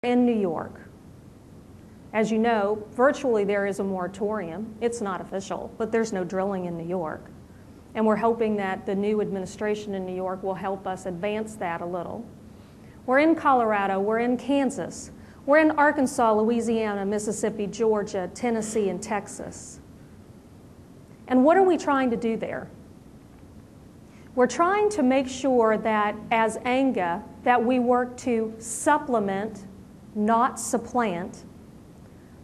In New York. As you know, virtually there is a moratorium. It's not official, but there's no drilling in New York. And we're hoping that the new administration in New York will help us advance that a little. We're in Colorado, we're in Kansas, we're in Arkansas, Louisiana, Mississippi, Georgia, Tennessee, and Texas. And what are we trying to do there? We're trying to make sure that as ANGA, that we work to supplement, not supplant,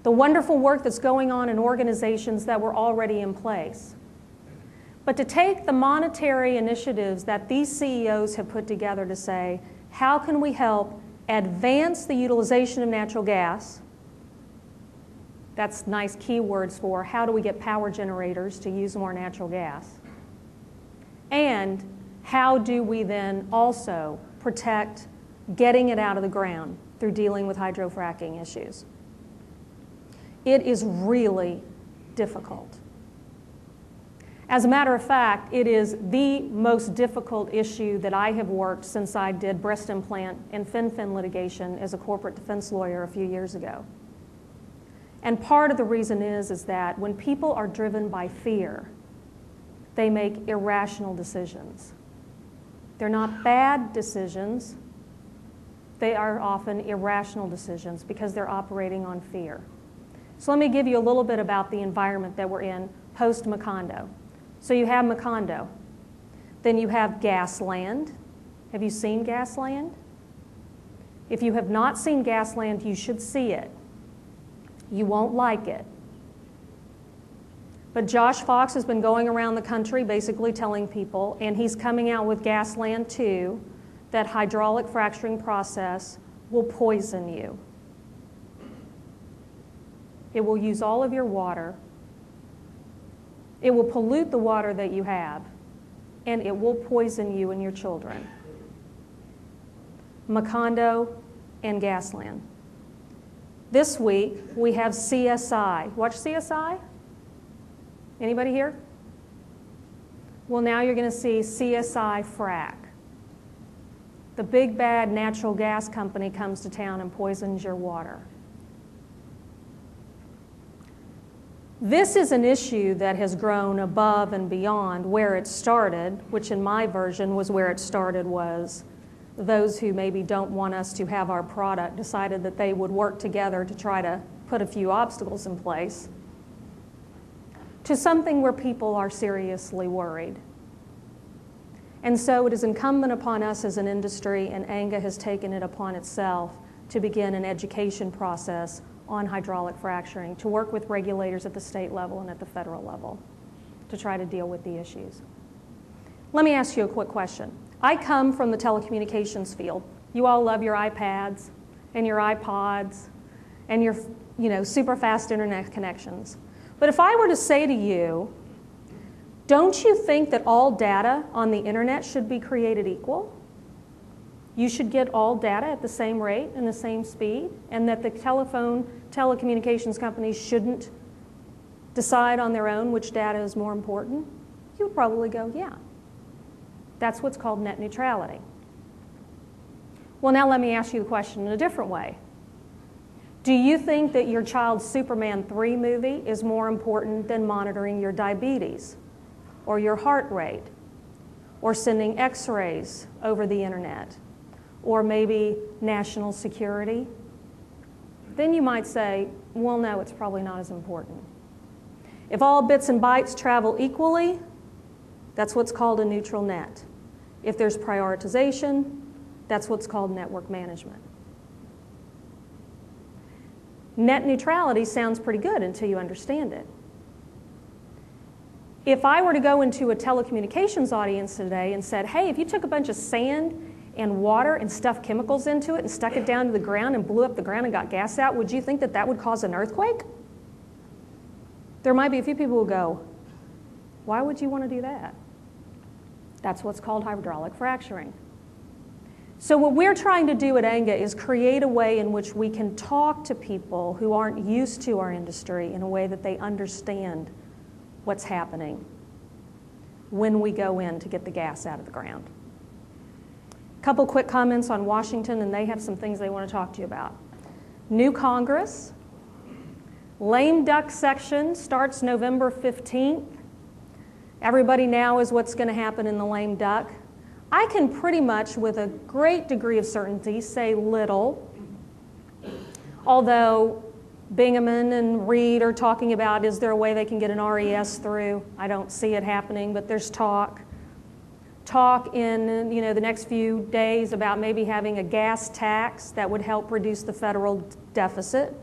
the wonderful work that's going on in organizations that were already in place. But to take the monetary initiatives that these CEOs have put together to say, how can we help advance the utilization of natural gas? That's nice keywords for how do we get power generators to use more natural gas? And how do we then also protect getting it out of the ground through dealing with hydrofracking issues? It is really difficult. As a matter of fact, it is the most difficult issue that I have worked since I did breast implant and fin-fin litigation as a corporate defense lawyer a few years ago. And part of the reason is that when people are driven by fear, they make irrational decisions. They're not bad decisions. They are often irrational decisions because they're operating on fear. So let me give you a little bit about the environment that we're in post-Macondo. So you have Macondo. Then you have Gasland. Have you seen Gasland? If you have not seen Gasland, you should see it. You won't like it. But Josh Fox has been going around the country basically telling people, and he's coming out with Gasland 2, that hydraulic fracturing process will poison you. It will use all of your water. It will pollute the water that you have, and it will poison you and your children. Macondo and Gasland. This week, we have CSI. Watch CSI? Anybody here? Well, now you're going to see CSI Frac. The big bad natural gas company comes to town and poisons your water. This is an issue that has grown above and beyond where it started, which in my version was where it started was those who maybe don't want us to have our product decided that they would work together to try to put a few obstacles in place, to something where people are seriously worried. And so it is incumbent upon us as an industry, and ANGA has taken it upon itself to begin an education process on hydraulic fracturing, to work with regulators at the state level and at the federal level to try to deal with the issues. Let me ask you a quick question. I come from the telecommunications field. You all love your iPads and your iPods and your super fast internet connections. But if I were to say to you, don't you think that all data on the internet should be created equal? You should get all data at the same rate and the same speed, and that the telecommunications companies shouldn't decide on their own which data is more important? You would probably go, yeah. That's what's called net neutrality. Well, now let me ask you the question in a different way. Do you think that your child's Superman 3 movie is more important than monitoring your diabetes or your heart rate or sending x-rays over the internet or maybe national security? Then you might say, well, no, it's probably not as important. If all bits and bytes travel equally, that's what's called a neutral net. If there's prioritization, that's what's called network management. Net neutrality sounds pretty good until you understand it. If I were to go into a telecommunications audience today and said, hey, if you took a bunch of sand and water and stuffed chemicals into it and stuck it down to the ground and blew up the ground and got gas out, would you think that that would cause an earthquake? There might be a few people who go, why would you want to do that? That's what's called hydraulic fracturing. So what we're trying to do at ANGA is create a way in which we can talk to people who aren't used to our industry in a way that they understand what's happening when we go in to get the gas out of the ground. A couple quick comments on Washington, and they have some things they want to talk to you about. New Congress. Lame duck section starts November 15th. Everybody now is what's going to happen in the lame duck. I can pretty much, with a great degree of certainty, say little, although Bingaman and Reed are talking about, is there a way they can get an RES through? I don't see it happening, but there's talk. Talk in the next few days about maybe having a gas tax that would help reduce the federal deficit.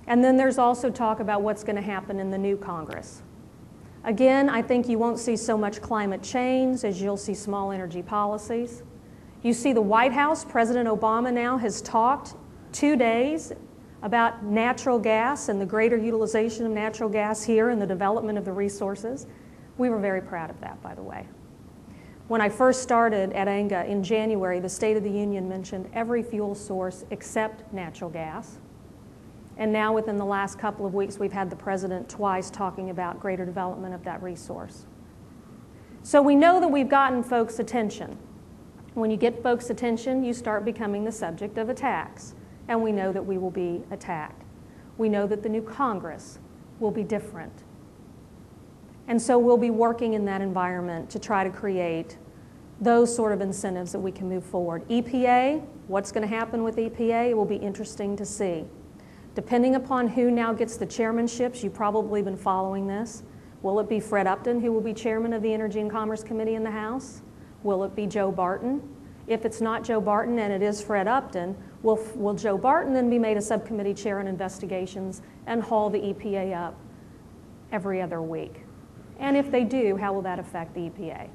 And then there's also talk about what's going to happen in the new Congress. Again, I think you won't see so much climate change as you'll see small energy policies. You see the White House, President Obama now has talked 2 days about natural gas and the greater utilization of natural gas here and the development of the resources. We were very proud of that, by the way. When I first started at ANGA in January, the State of the Union mentioned every fuel source except natural gas. And now within the last couple of weeks, we've had the president twice talking about greater development of that resource. So we know that we've gotten folks' attention. When you get folks' attention, you start becoming the subject of attacks. And we know that we will be attacked. We know that the new Congress will be different. And so we'll be working in that environment to try to create those sort of incentives that we can move forward. EPA, what's going to happen with EPA? It will be interesting to see. Depending upon who now gets the chairmanships, you've probably been following this. Will it be Fred Upton, who will be chairman of the Energy and Commerce Committee in the House? Will it be Joe Barton? If it's not Joe Barton and it is Fred Upton, will Joe Barton then be made a subcommittee chair on investigations and haul the EPA up every other week? And if they do, how will that affect the EPA?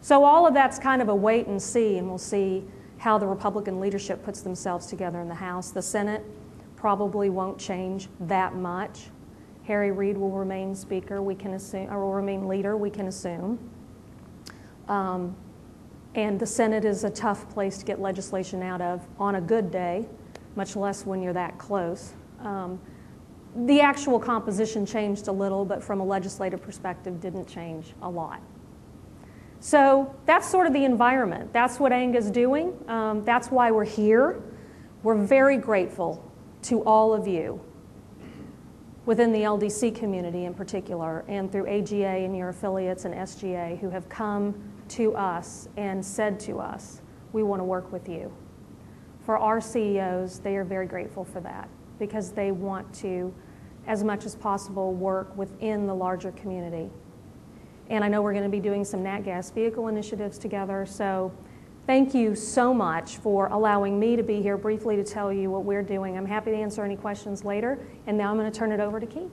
So all of that's kind of a wait and see, and we'll see how the Republican leadership puts themselves together in the House. The Senate probably won't change that much. Harry Reid will remain speaker, we can assume, or will remain leader, we can assume. And the Senate is a tough place to get legislation out of on a good day, much less when you're that close. The actual composition changed a little, but from a legislative perspective, didn't change a lot. So that's sort of the environment. That's what ANGA's doing. That's why we're here. We're very grateful to all of you within the LDC community in particular, and through AGA and your affiliates and SGA, who have come to us and said to us, we want to work with you. For our CEOs, they are very grateful for that because they want to, as much as possible, work within the larger community. And I know we're going to be doing some nat gas vehicle initiatives together, so thank you so much for allowing me to be here briefly to tell you what we're doing. I'm happy to answer any questions later, and now I'm going to turn it over to Keith.